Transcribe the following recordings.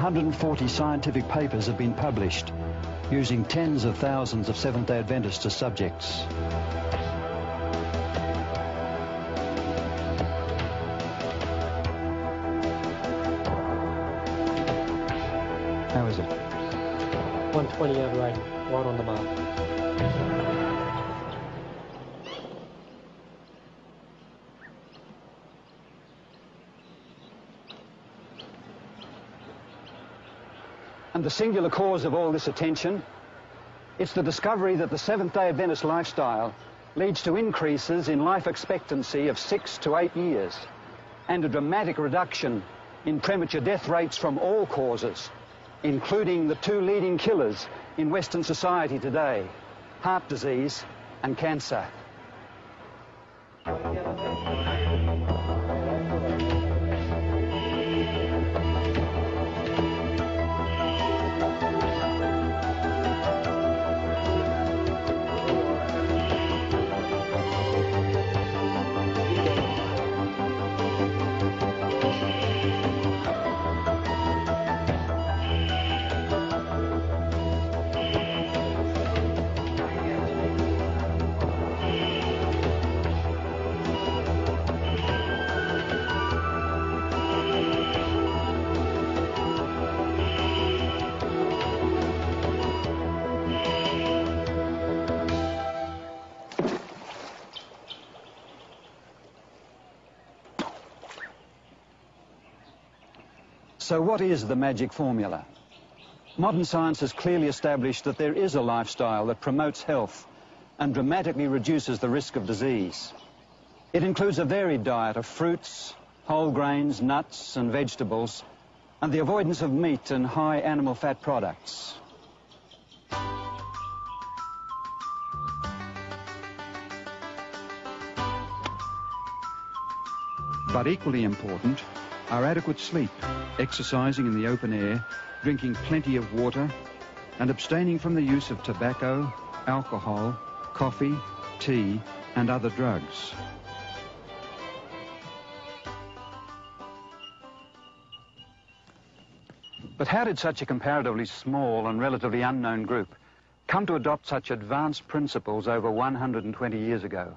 140 scientific papers have been published using tens of thousands of Seventh-day Adventists as subjects. How is it? 120 out right on the mark. And the singular cause of all this attention, it's the discovery that the Seventh-day Adventist lifestyle leads to increases in life expectancy of 6 to 8 years and a dramatic reduction in premature death rates from all causes, including the two leading killers in Western society today, heart disease and cancer. So what is the magic formula? Modern science has clearly established that there is a lifestyle that promotes health and dramatically reduces the risk of disease. It includes a varied diet of fruits, whole grains, nuts and vegetables, and the avoidance of meat and high animal fat products. But equally important are adequate sleep, exercising in the open air, drinking plenty of water, and abstaining from the use of tobacco, alcohol, coffee, tea, and other drugs. But how did such a comparatively small and relatively unknown group come to adopt such advanced principles over 120 years ago?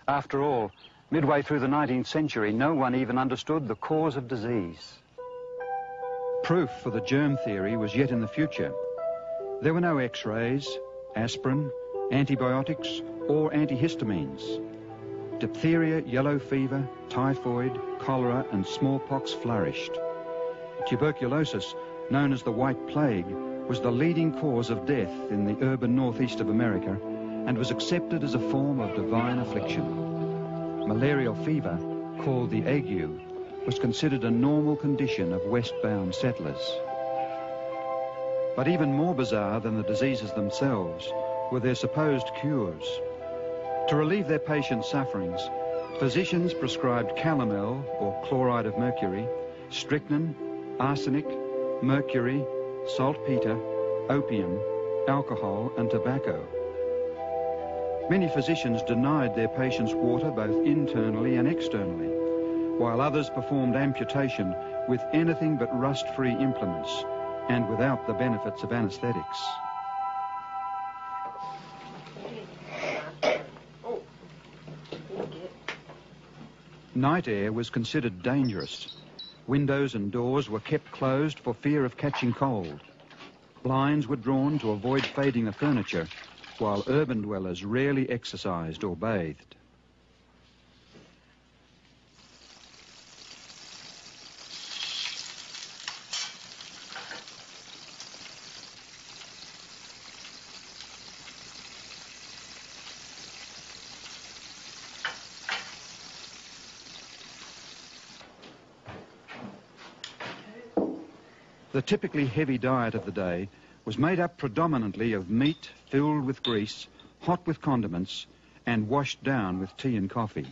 After all, midway through the 19th century, no one even understood the cause of disease. Proof for the germ theory was yet in the future. There were no X-rays, aspirin, antibiotics, or antihistamines. Diphtheria, yellow fever, typhoid, cholera, and smallpox flourished. Tuberculosis, known as the White Plague, was the leading cause of death in the urban northeast of America and was accepted as a form of divine affliction. Malarial fever, called the ague, was considered a normal condition of westbound settlers. But even more bizarre than the diseases themselves were their supposed cures. To relieve their patients' sufferings, physicians prescribed calomel, or chloride of mercury, strychnine, arsenic, mercury, saltpeter, opium, alcohol, and tobacco. Many physicians denied their patients water both internally and externally, while others performed amputation with anything but rust-free implements and without the benefits of anesthetics. Night air was considered dangerous. Windows and doors were kept closed for fear of catching cold. Blinds were drawn to avoid fading the furniture, while urban dwellers rarely exercised or bathed. The typically heavy diet of the day was made up predominantly of meat filled with grease, hot with condiments, and washed down with tea and coffee.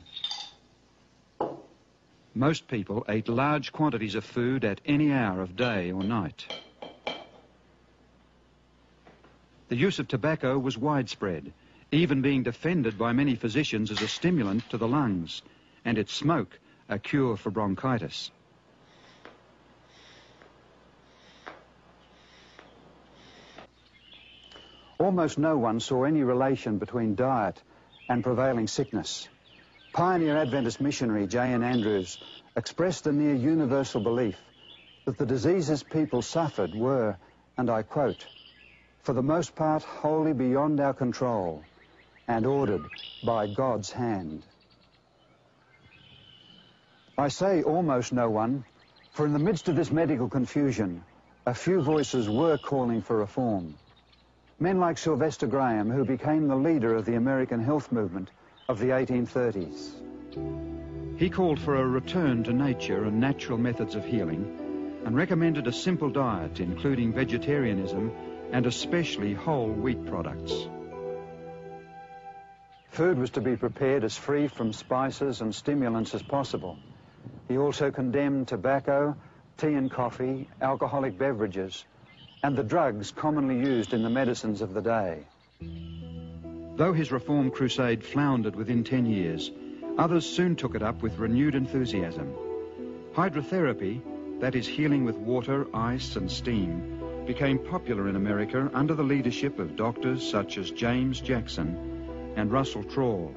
Most people ate large quantities of food at any hour of day or night. The use of tobacco was widespread, even being defended by many physicians as a stimulant to the lungs, and its smoke a cure for bronchitis. Almost no one saw any relation between diet and prevailing sickness. Pioneer Adventist missionary J.N. Andrews expressed the near universal belief that the diseases people suffered were, and I quote, "for the most part wholly beyond our control and ordered by God's hand." I say almost no one, for in the midst of this medical confusion, a few voices were calling for reform. Men like Sylvester Graham, who became the leader of the American health movement of the 1830s. He called for a return to nature and natural methods of healing and recommended a simple diet, including vegetarianism and especially whole wheat products. Food was to be prepared as free from spices and stimulants as possible. He also condemned tobacco, tea and coffee, alcoholic beverages, and the drugs commonly used in the medicines of the day. Though his reform crusade floundered within 10 years, others soon took it up with renewed enthusiasm. Hydrotherapy, that is healing with water, ice and steam, became popular in America under the leadership of doctors such as James Jackson and Russell Trawl.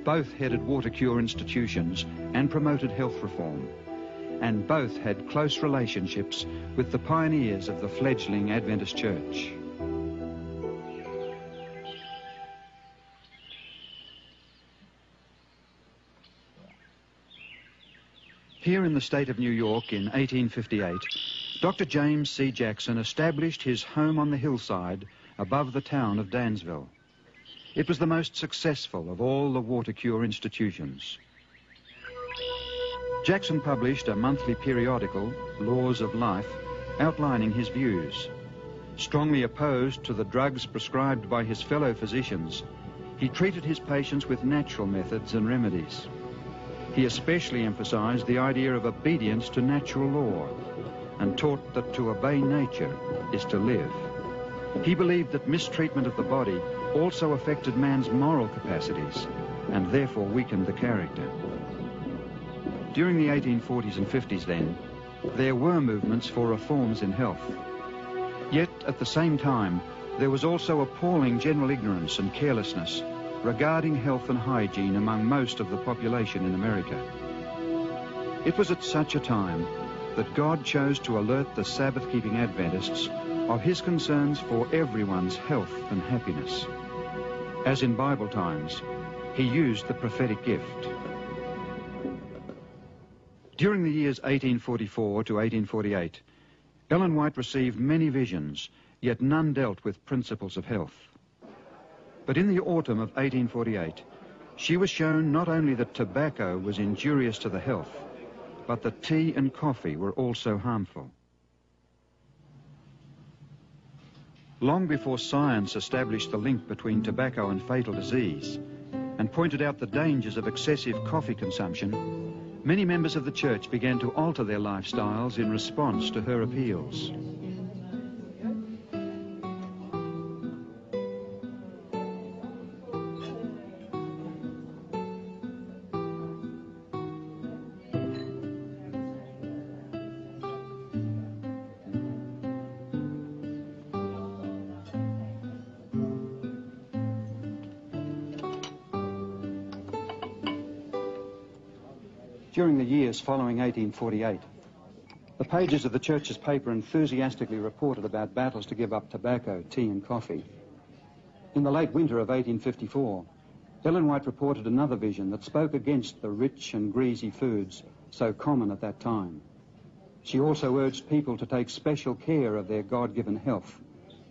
Both headed water cure institutions and promoted health reform, and both had close relationships with the pioneers of the fledgling Adventist Church. Here in the state of New York in 1858, Dr. James C. Jackson established his home on the hillside above the town of Dansville. It was the most successful of all the water cure institutions. Jackson published a monthly periodical, Laws of Life, outlining his views. Strongly opposed to the drugs prescribed by his fellow physicians, he treated his patients with natural methods and remedies. He especially emphasized the idea of obedience to natural law and taught that to obey nature is to live. He believed that mistreatment of the body also affected man's moral capacities and therefore weakened the character. During the 1840s and 50s then, there were movements for reforms in health. Yet at the same time, there was also appalling general ignorance and carelessness regarding health and hygiene among most of the population in America. It was at such a time that God chose to alert the Sabbath-keeping Adventists of his concerns for everyone's health and happiness. As in Bible times, he used the prophetic gift. During the years 1844 to 1848, Ellen White received many visions, yet none dealt with principles of health. But in the autumn of 1848, she was shown not only that tobacco was injurious to the health, but that tea and coffee were also harmful. Long before science established the link between tobacco and fatal disease and pointed out the dangers of excessive coffee consumption, many members of the church began to alter their lifestyles in response to her appeals. During the years following 1848, the pages of the church's paper enthusiastically reported about battles to give up tobacco, tea and coffee. In the late winter of 1854, Ellen White reported another vision that spoke against the rich and greasy foods so common at that time. She also urged people to take special care of their God-given health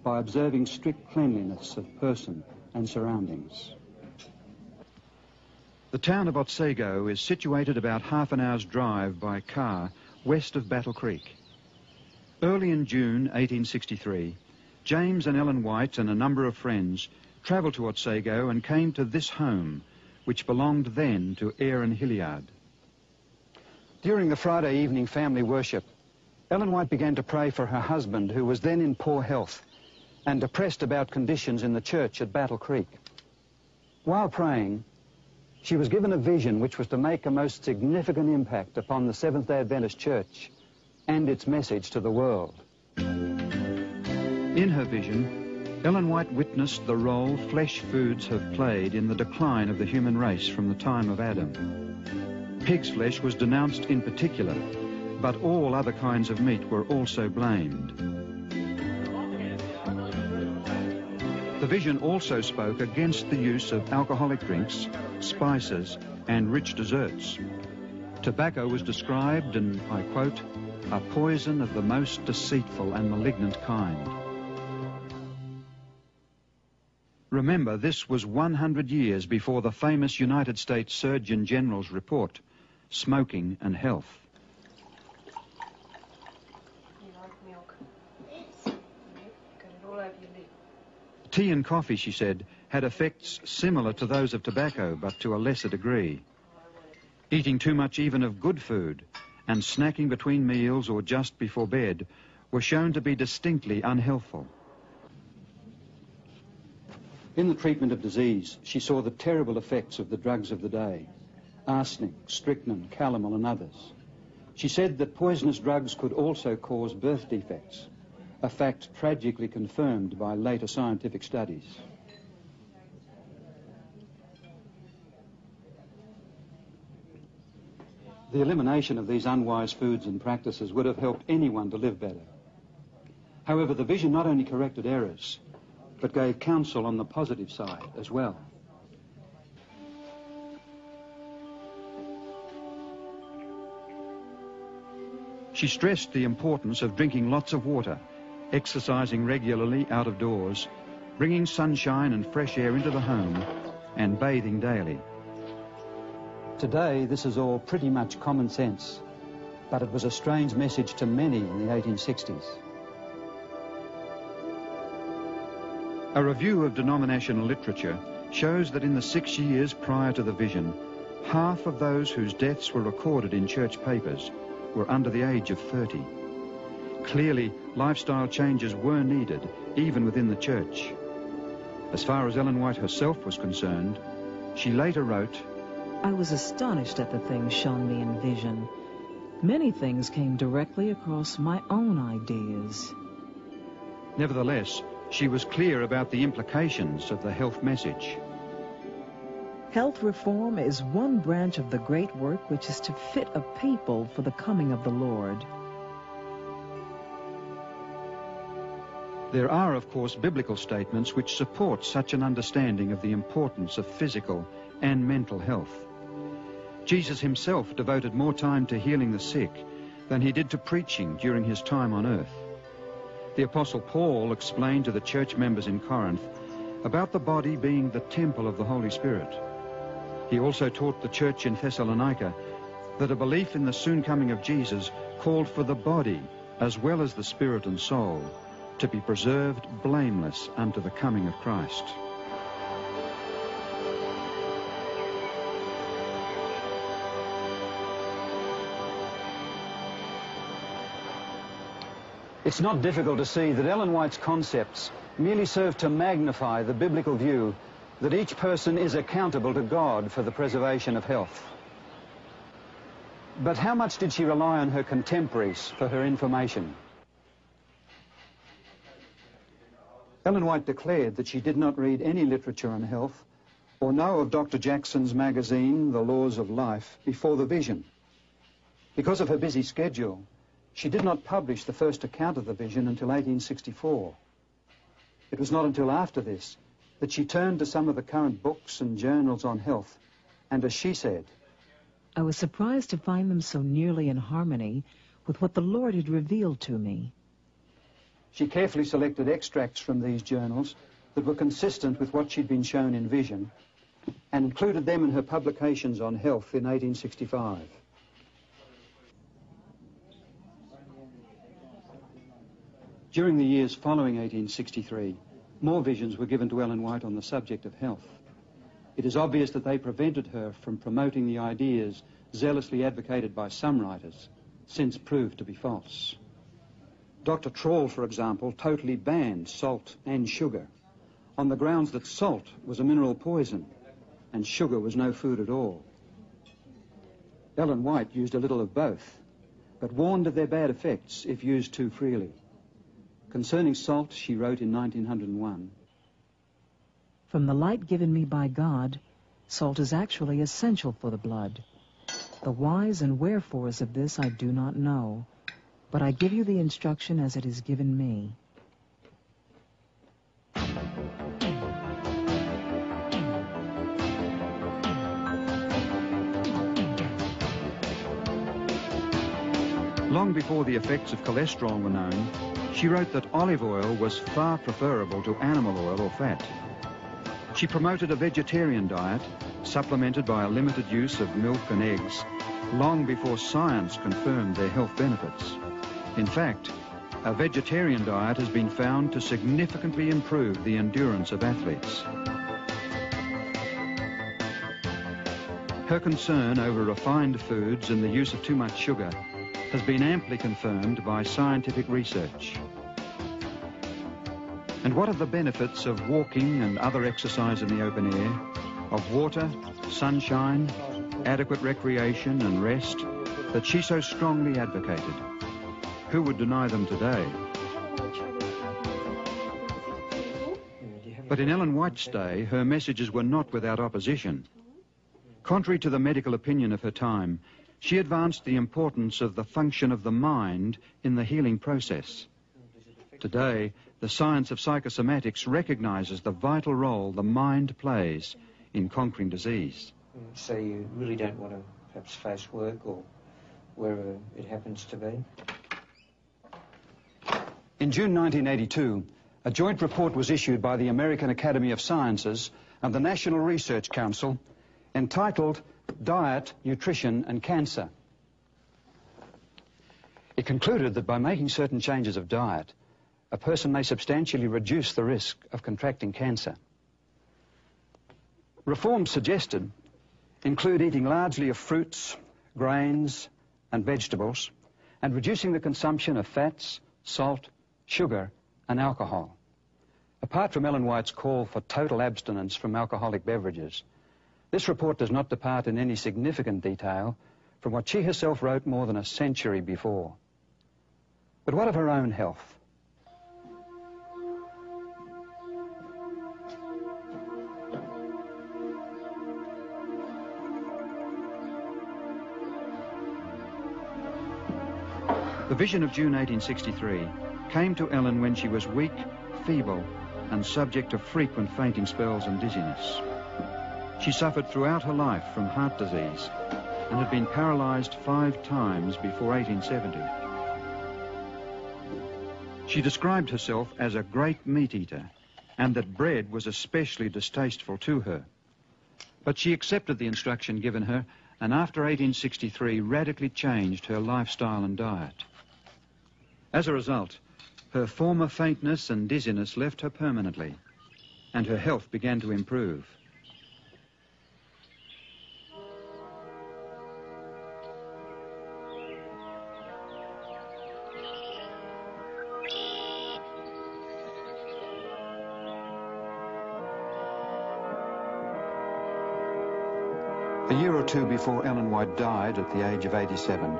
by observing strict cleanliness of person and surroundings. The town of Otsego is situated about half an hour's drive by car west of Battle Creek. Early in June 1863, James and Ellen White and a number of friends travelled to Otsego and came to this home, which belonged then to Aaron Hilliard. During the Friday evening family worship, Ellen White began to pray for her husband, who was then in poor health and depressed about conditions in the church at Battle Creek. While praying, she was given a vision which was to make a most significant impact upon the Seventh-day Adventist Church and its message to the world. In her vision, Ellen White witnessed the role flesh foods have played in the decline of the human race from the time of Adam. Pig's flesh was denounced in particular, but all other kinds of meat were also blamed. The vision also spoke against the use of alcoholic drinks, spices, and rich desserts. Tobacco was described, and I quote, "a poison of the most deceitful and malignant kind." Remember, this was 100 years before the famous United States Surgeon General's report, Smoking and Health. You like milk? Yes. Got it all over your lip. Tea and coffee, she said, had effects similar to those of tobacco, but to a lesser degree. Eating too much even of good food and snacking between meals or just before bed were shown to be distinctly unhealthful. In the treatment of disease, she saw the terrible effects of the drugs of the day, arsenic, strychnine, calomel and others. She said that poisonous drugs could also cause birth defects, a fact tragically confirmed by later scientific studies. The elimination of these unwise foods and practices would have helped anyone to live better. However, the vision not only corrected errors, but gave counsel on the positive side as well. She stressed the importance of drinking lots of water, exercising regularly out of doors, bringing sunshine and fresh air into the home, and bathing daily. Today, this is all pretty much common sense, but it was a strange message to many in the 1860s. A review of denominational literature shows that in the 6 years prior to the vision, half of those whose deaths were recorded in church papers were under the age of 30. Clearly, lifestyle changes were needed, even within the church. As far as Ellen White herself was concerned, she later wrote, "I was astonished at the things shown me in vision. Many things came directly across my own ideas." Nevertheless, she was clear about the implications of the health message. Health reform is one branch of the great work which is to fit a people for the coming of the Lord. There are, of course, biblical statements which support such an understanding of the importance of physical and mental health. Jesus himself devoted more time to healing the sick than he did to preaching during his time on earth. The Apostle Paul explained to the church members in Corinth about the body being the temple of the Holy Spirit. He also taught the church in Thessalonica that a belief in the soon coming of Jesus called for the body, as well as the spirit and soul, to be preserved blameless unto the coming of Christ. It's not difficult to see that Ellen White's concepts merely serve to magnify the biblical view that each person is accountable to God for the preservation of health. But how much did she rely on her contemporaries for her information? Ellen White declared that she did not read any literature on health or know of Dr. Jackson's magazine, The Laws of Life, before the vision. Because of her busy schedule, she did not publish the first account of the vision until 1864. It was not until after this that she turned to some of the current books and journals on health, and as she said, "I was surprised to find them so nearly in harmony with what the Lord had revealed to me." She carefully selected extracts from these journals that were consistent with what she'd been shown in vision, and included them in her publications on health in 1865. During the years following 1863, more visions were given to Ellen White on the subject of health. It is obvious that they prevented her from promoting the ideas zealously advocated by some writers, since proved to be false. Dr. Trawl, for example, totally banned salt and sugar on the grounds that salt was a mineral poison and sugar was no food at all. Ellen White used a little of both, but warned of their bad effects if used too freely. Concerning salt, she wrote in 1901, "From the light given me by God, salt is actually essential for the blood. The whys and wherefores of this I do not know, but I give you the instruction as it is given me." Long before the effects of cholesterol were known, she wrote that olive oil was far preferable to animal oil or fat. She promoted a vegetarian diet, supplemented by a limited use of milk and eggs, long before science confirmed their health benefits. In fact, a vegetarian diet has been found to significantly improve the endurance of athletes. Her concern over refined foods and the use of too much sugar has been amply confirmed by scientific research. And what are the benefits of walking and other exercise in the open air, of water, sunshine, adequate recreation and rest that she so strongly advocated? Who would deny them today? But in Ellen White's day, her messages were not without opposition. Contrary to the medical opinion of her time, she advanced the importance of the function of the mind in the healing process. Today, the science of psychosomatics recognizes the vital role the mind plays in conquering disease. So you really don't want to perhaps face work or wherever it happens to be? In June 1982, a joint report was issued by the American Academy of Sciences and the National Research Council entitled Diet, Nutrition and Cancer. It concluded that by making certain changes of diet, a person may substantially reduce the risk of contracting cancer. Reforms suggested include eating largely of fruits, grains and vegetables, and reducing the consumption of fats, salt, sugar and alcohol. Apart from Ellen White's call for total abstinence from alcoholic beverages, this report does not depart in any significant detail from what she herself wrote more than a century before. But what of her own health? The vision of June 1863 came to Ellen when she was weak, feeble, and subject to frequent fainting spells and dizziness. She suffered throughout her life from heart disease and had been paralyzed 5 times before 1870. She described herself as a great meat eater and that bread was especially distasteful to her. But she accepted the instruction given her and after 1863 radically changed her lifestyle and diet. As a result, her former faintness and dizziness left her permanently and her health began to improve. A year or two before Ellen White died at the age of 87,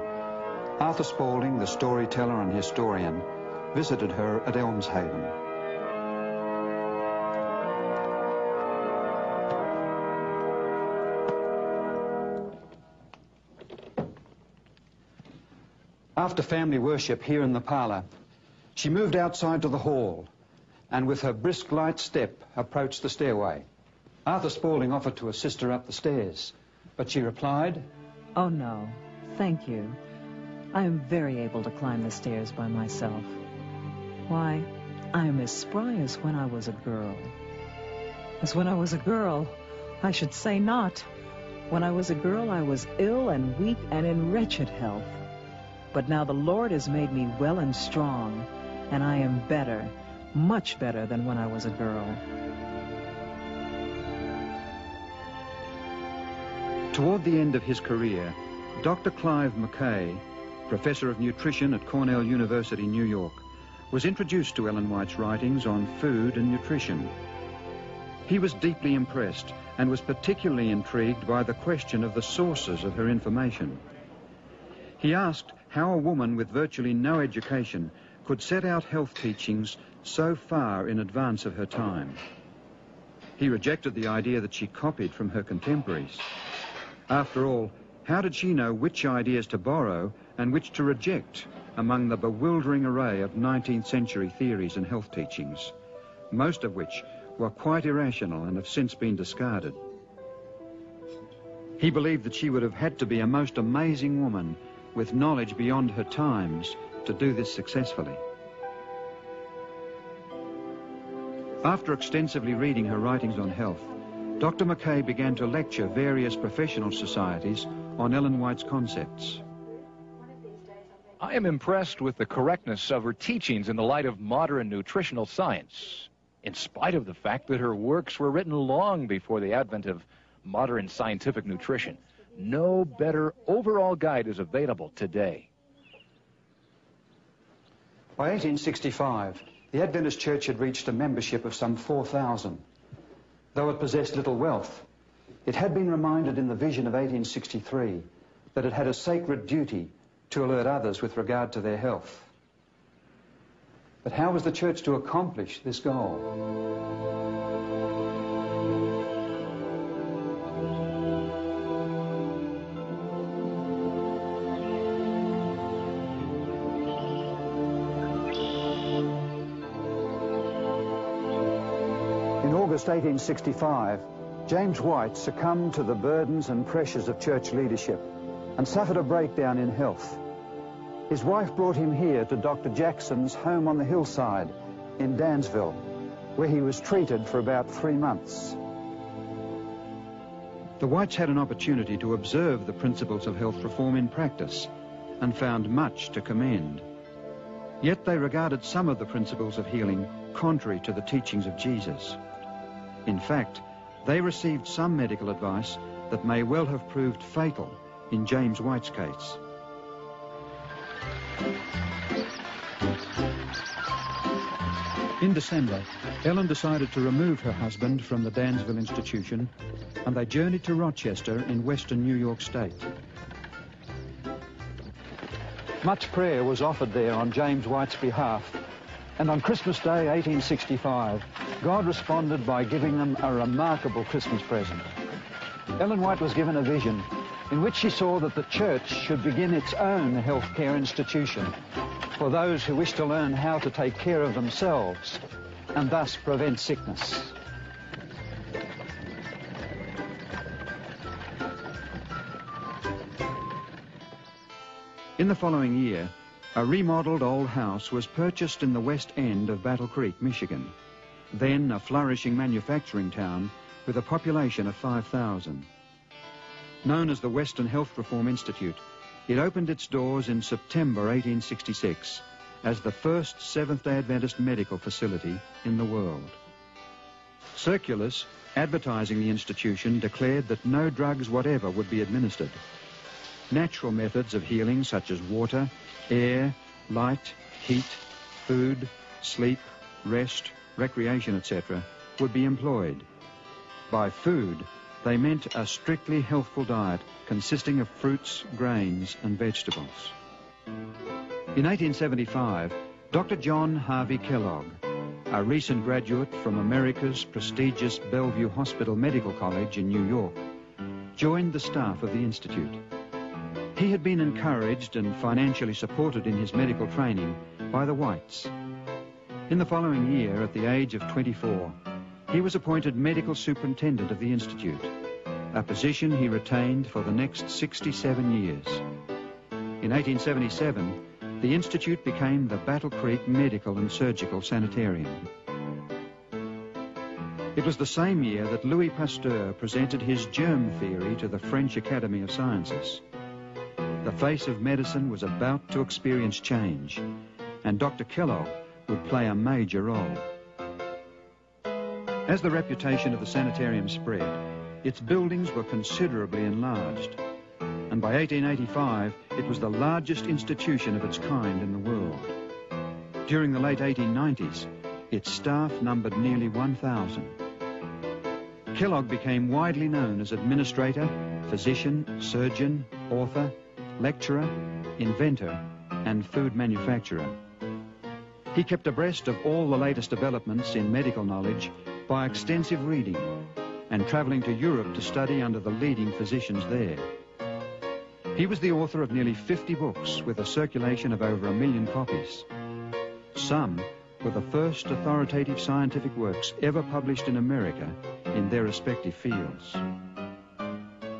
Arthur Spaulding, the storyteller and historian, visited her at Elmshaven. After family worship here in the parlour, she moved outside to the hall and with her brisk light step approached the stairway. Arthur Spaulding offered to assist her up the stairs, but she replied, "Oh no, thank you. I am very able to climb the stairs by myself. Why, I am as spry as when I was a girl." As when I was a girl, I should say not. When I was a girl, I was ill and weak and in wretched health. But now the Lord has made me well and strong, and I am better, much better than when I was a girl. Toward the end of his career, Dr. Clive Mackay, professor of nutrition at Cornell University, New York, was introduced to Ellen White's writings on food and nutrition. He was deeply impressed and was particularly intrigued by the question of the sources of her information. He asked how a woman with virtually no education could set out health teachings so far in advance of her time. He rejected the idea that she copied from her contemporaries. After all, how did she know which ideas to borrow and which to reject among the bewildering array of 19th century theories and health teachings, most of which were quite irrational and have since been discarded? He believed that she would have had to be a most amazing woman with knowledge beyond her times to do this successfully. After extensively reading her writings on health, Dr. Mackay began to lecture various professional societies on Ellen White's concepts. I am impressed with the correctness of her teachings in the light of modern nutritional science, in spite of the fact that her works were written long before the advent of modern scientific nutrition. No better overall guide is available today. By 1865, the Adventist Church had reached a membership of some 4,000. Though it possessed little wealth, it had been reminded in the vision of 1863 that it had a sacred duty to alert others with regard to their health. But how was the church to accomplish this goal? In August 1865, James White succumbed to the burdens and pressures of church leadership and suffered a breakdown in health. His wife brought him here to Dr. Jackson's home on the hillside in Dansville, where he was treated for about 3 months. The Whites had an opportunity to observe the principles of health reform in practice and found much to commend. Yet they regarded some of the principles of healing contrary to the teachings of Jesus. In fact, they received some medical advice that may well have proved fatal in James White's case. In December, Ellen decided to remove her husband from the Dansville institution, and they journeyed to Rochester in western New York State. Much prayer was offered there on James White's behalf, and on Christmas Day 1865, God responded by giving them a remarkable Christmas present. Ellen White was given a vision in which she saw that the church should begin its own healthcare institution for those who wish to learn how to take care of themselves and thus prevent sickness. In the following year, a remodeled old house was purchased in the west end of Battle Creek, Michigan, then a flourishing manufacturing town with a population of 5,000. Known as the Western Health Reform Institute, it opened its doors in September 1866 as the first Seventh-day Adventist medical facility in the world. Circulars advertising the institution declared that no drugs whatever would be administered. Natural methods of healing such as water, air, light, heat, food, sleep, rest, recreation, etc. would be employed. By food, they meant a strictly healthful diet consisting of fruits, grains and vegetables. In 1875, Dr. John Harvey Kellogg, a recent graduate from America's prestigious Bellevue Hospital Medical College in New York, joined the staff of the Institute. He had been encouraged and financially supported in his medical training by the Whites. In the following year, at the age of 24, he was appointed medical superintendent of the Institute, a position he retained for the next 67 years. In 1877, the Institute became the Battle Creek Medical and Surgical Sanitarium. It was the same year that Louis Pasteur presented his germ theory to the French Academy of Sciences. The face of medicine was about to experience change, and Dr. Kellogg would play a major role. As the reputation of the sanitarium spread, its buildings were considerably enlarged, and by 1885 it was the largest institution of its kind in the world. During the late 1890s, its staff numbered nearly 1,000. Kellogg became widely known as administrator, physician, surgeon, author, lecturer, inventor, and food manufacturer. He kept abreast of all the latest developments in medical knowledge by extensive reading and travelling to Europe to study under the leading physicians there. He was the author of nearly 50 books with a circulation of over 1 million copies. Some were the first authoritative scientific works ever published in America in their respective fields.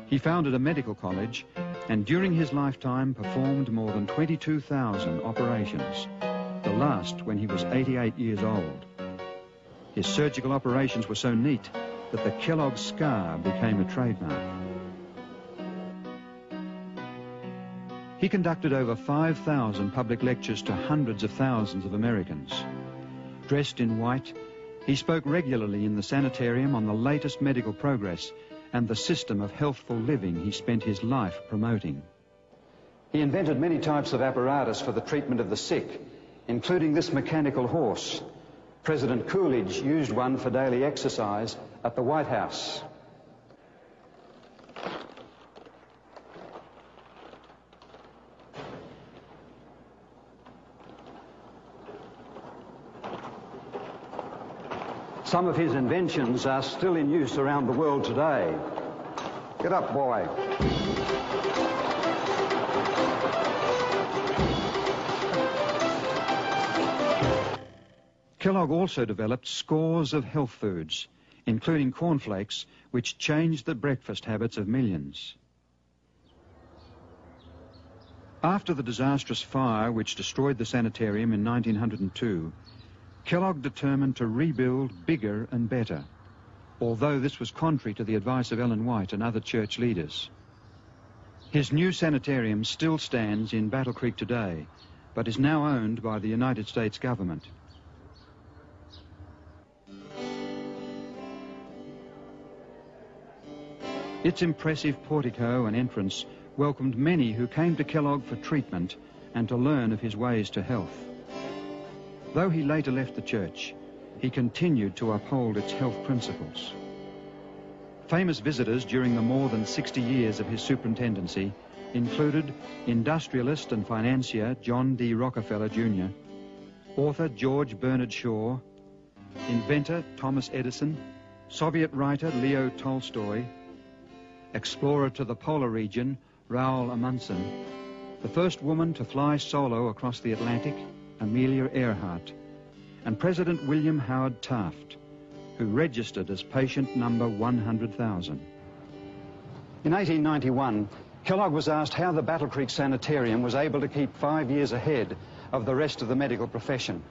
He founded a medical college and during his lifetime performed more than 22,000 operations, the last when he was 88 years old. His surgical operations were so neat that the Kellogg scar became a trademark. He conducted over 5,000 public lectures to hundreds of thousands of Americans. Dressed in white, he spoke regularly in the sanitarium on the latest medical progress and the system of healthful living he spent his life promoting. He invented many types of apparatus for the treatment of the sick, including this mechanical horse. President Coolidge used one for daily exercise at the White House. Some of his inventions are still in use around the world today. Get up, boy. Kellogg also developed scores of health foods, including cornflakes, which changed the breakfast habits of millions. After the disastrous fire which destroyed the sanitarium in 1902, Kellogg determined to rebuild bigger and better, although this was contrary to the advice of Ellen White and other church leaders. His new sanitarium still stands in Battle Creek today, but is now owned by the United States government. Its impressive portico and entrance welcomed many who came to Kellogg for treatment and to learn of his ways to health. Though he later left the church, he continued to uphold its health principles. Famous visitors during the more than 60 years of his superintendency included industrialist and financier John D. Rockefeller Jr., author George Bernard Shaw, inventor Thomas Edison, Soviet writer Leo Tolstoy, explorer to the polar region Raoul Amundsen, the first woman to fly solo across the Atlantic, Amelia Earhart, and President William Howard Taft, who registered as patient number 100,000. In 1891, Kellogg was asked how the Battle Creek Sanitarium was able to keep 5 years ahead of the rest of the medical profession.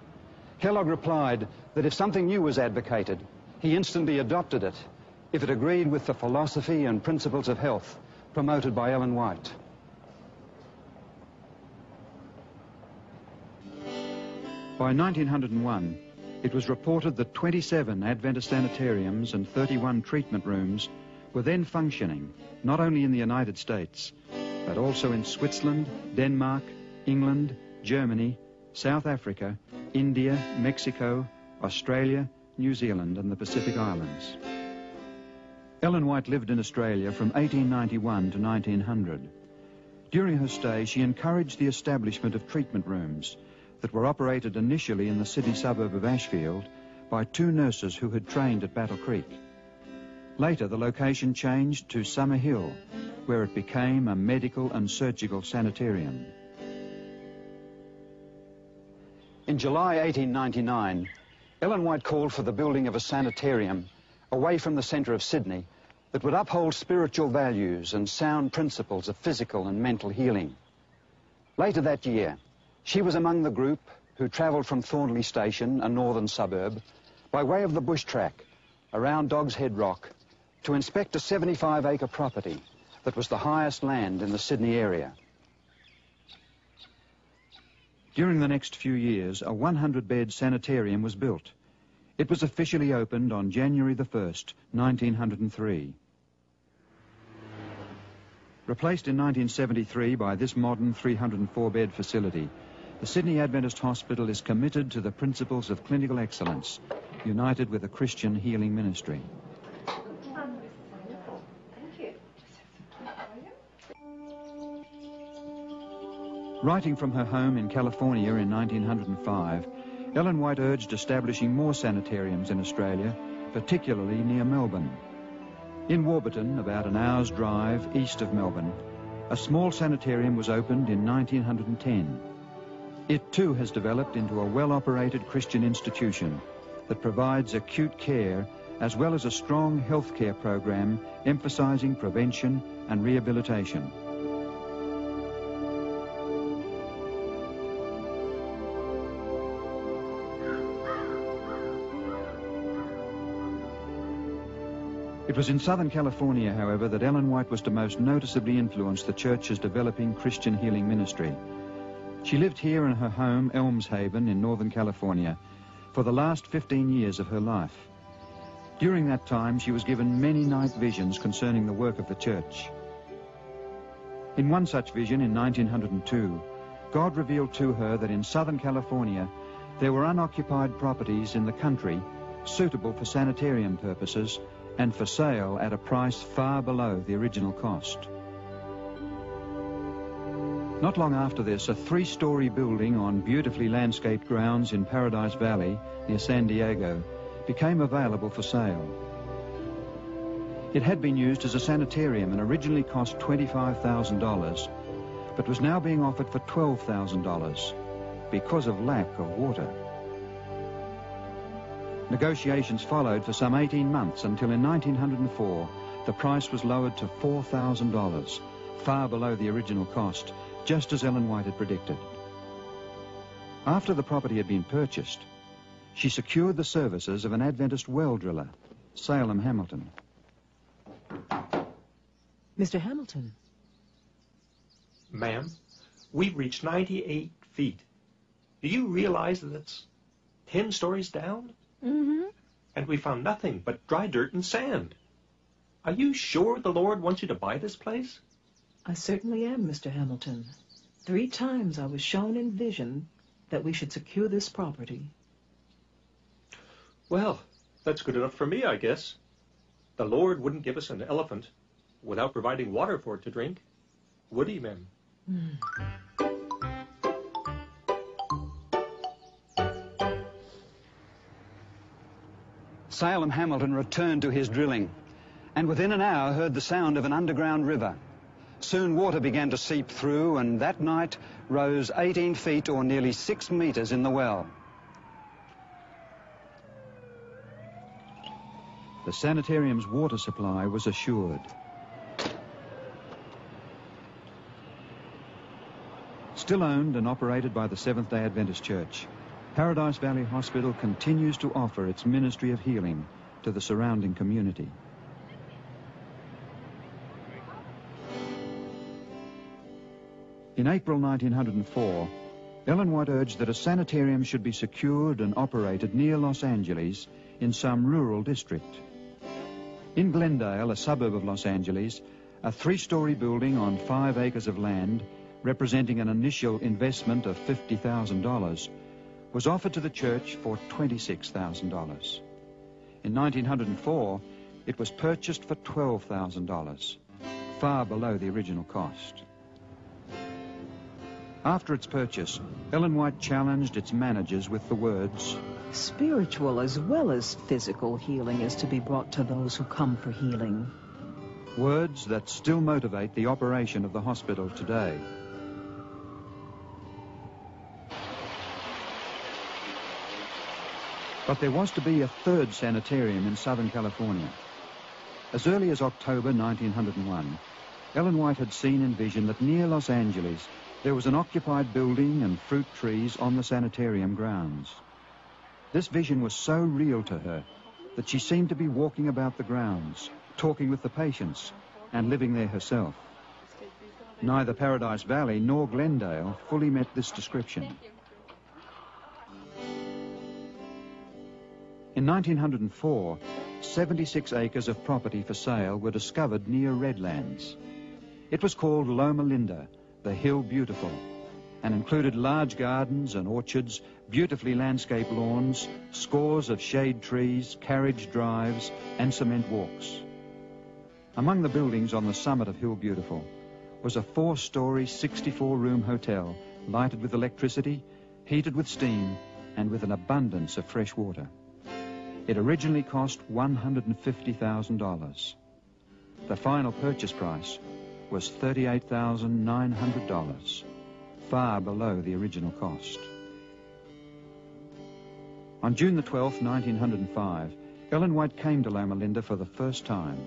Kellogg replied that if something new was advocated, he instantly adopted it if it agreed with the philosophy and principles of health promoted by Ellen White. By 1901, it was reported that 27 Adventist sanitariums and 31 treatment rooms were then functioning, not only in the United States, but also in Switzerland, Denmark, England, Germany, South Africa, India, Mexico, Australia, New Zealand, and the Pacific Islands. Ellen White lived in Australia from 1891 to 1900. During her stay, she encouraged the establishment of treatment rooms that were operated initially in the city suburb of Ashfield by 2 nurses who had trained at Battle Creek. Later, the location changed to Summer Hill, where it became a medical and surgical sanitarium. In July 1899, Ellen White called for the building of a sanitarium away from the centre of Sydney that would uphold spiritual values and sound principles of physical and mental healing. Later that year, she was among the group who travelled from Thornley Station, a northern suburb, by way of the bush track around Dog's Head Rock to inspect a 75-acre property that was the highest land in the Sydney area. During the next few years, a 100-bed sanitarium was built. It was officially opened on January the 1st, 1903. Replaced in 1973 by this modern 304-bed facility, the Sydney Adventist Hospital is committed to the principles of clinical excellence, united with a Christian healing ministry. Writing from her home in California in 1905, Ellen White urged establishing more sanitariums in Australia, particularly near Melbourne. In Warburton, about an hour's drive east of Melbourne, a small sanitarium was opened in 1910. It too has developed into a well-operated Christian institution that provides acute care as well as a strong healthcare program emphasising prevention and rehabilitation. It was in Southern California, however, that Ellen White was to most noticeably influence the church's developing Christian healing ministry. She lived here in her home, Elmshaven, in Northern California, for the last 15 years of her life. During that time, she was given many night visions concerning the work of the church. In one such vision in 1902, God revealed to her that in Southern California, there were unoccupied properties in the country suitable for sanitarium purposes and for sale at a price far below the original cost. Not long after this, a 3-story building on beautifully landscaped grounds in Paradise Valley near San Diego became available for sale. It had been used as a sanitarium and originally cost $25,000, but was now being offered for $12,000 because of lack of water. Negotiations followed for some 18 months until in 1904 the price was lowered to $4,000, far below the original cost, just as Ellen White had predicted. After the property had been purchased, she secured the services of an Adventist well driller, Salem Hamilton. Mr. Hamilton. Ma'am, we've reached 98 feet. Do you realize that it's 10 stories down? Mm-hmm. And we found nothing but dry dirt and sand. Are you sure the Lord wants you to buy this place? I certainly am, Mr. Hamilton. 3 times I was shown in vision that we should secure this property. Well, that's good enough for me, I guess. The Lord wouldn't give us an elephant without providing water for it to drink, would he, ma'am? Salem Hamilton returned to his drilling, and within an hour heard the sound of an underground river. Soon water began to seep through, and that night rose 18 feet or nearly 6 meters in the well. The sanitarium's water supply was assured. Still owned and operated by the Seventh-day Adventist Church, Paradise Valley Hospital continues to offer its ministry of healing to the surrounding community. In April 1904, Ellen White urged that a sanitarium should be secured and operated near Los Angeles in some rural district. In Glendale, a suburb of Los Angeles, a 3-story building on 5 acres of land, representing an initial investment of $50,000, was offered to the church for $26,000. In 1904, it was purchased for $12,000, far below the original cost. After its purchase, Ellen White challenged its managers with the words, Spiritual as well as physical healing is to be brought to those who come for healing. Words that still motivate the operation of the hospital today. But there was to be a 3rd sanitarium in Southern California. As early as October 1901, Ellen White had seen in vision that near Los Angeles there was an occupied building and fruit trees on the sanitarium grounds. This vision was so real to her that she seemed to be walking about the grounds, talking with the patients, and living there herself. Neither Paradise Valley nor Glendale fully met this description. In 1904, 76 acres of property for sale were discovered near Redlands. It was called Loma Linda, the Hill Beautiful, and included large gardens and orchards, beautifully landscaped lawns, scores of shade trees, carriage drives, and cement walks. Among the buildings on the summit of Hill Beautiful was a 4-story, 64-room hotel, lighted with electricity, heated with steam, and with an abundance of fresh water. It originally cost $150,000. The final purchase price was $38,900, far below the original cost. On June the 12th, 1905, Ellen White came to Loma Linda for the first time.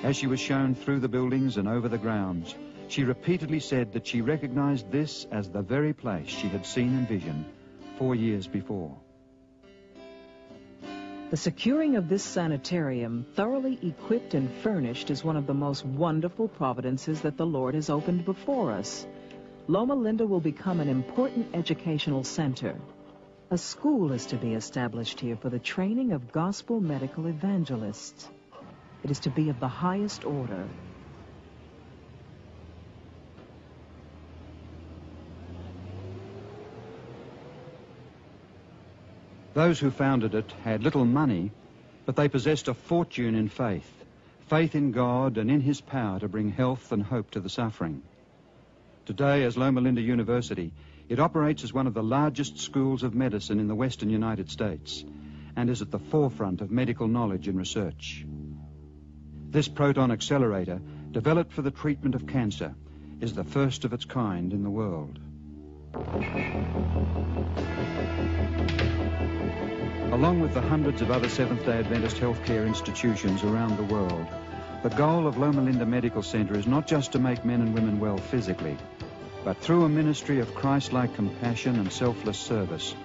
As she was shown through the buildings and over the grounds, she repeatedly said that she recognized this as the very place she had seen in vision 4 years before. The securing of this sanitarium, thoroughly equipped and furnished, is one of the most wonderful providences that the Lord has opened before us. Loma Linda will become an important educational center. A school is to be established here for the training of gospel medical evangelists. It is to be of the highest order. Those who founded it had little money, but they possessed a fortune in faith in God and in his power to bring health and hope to the suffering. Today, as Loma Linda University, it operates as one of the largest schools of medicine in the western United States and is at the forefront of medical knowledge and research. This proton accelerator, developed for the treatment of cancer, is the first of its kind in the world. Along with the hundreds of other Seventh-day Adventist healthcare institutions around the world, the goal of Loma Linda Medical Center is not just to make men and women well physically, but through a ministry of Christ-like compassion and selfless service,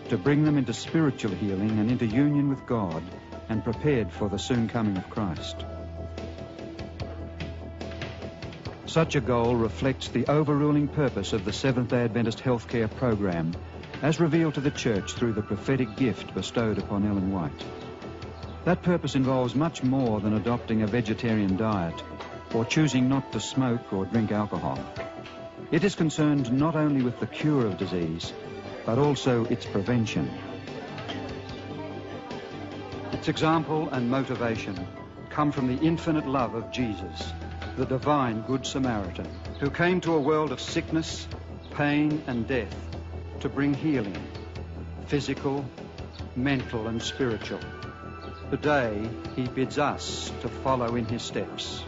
to bring them into spiritual healing and into union with God and prepared for the soon coming of Christ. Such a goal reflects the overruling purpose of the Seventh-day Adventist healthcare program as revealed to the Church through the prophetic gift bestowed upon Ellen White. That purpose involves much more than adopting a vegetarian diet or choosing not to smoke or drink alcohol. It is concerned not only with the cure of disease, but also its prevention. Its example and motivation come from the infinite love of Jesus, the divine Good Samaritan, who came to a world of sickness, pain, and death to bring healing, physical, mental, and spiritual. Today, he bids us to follow in his steps.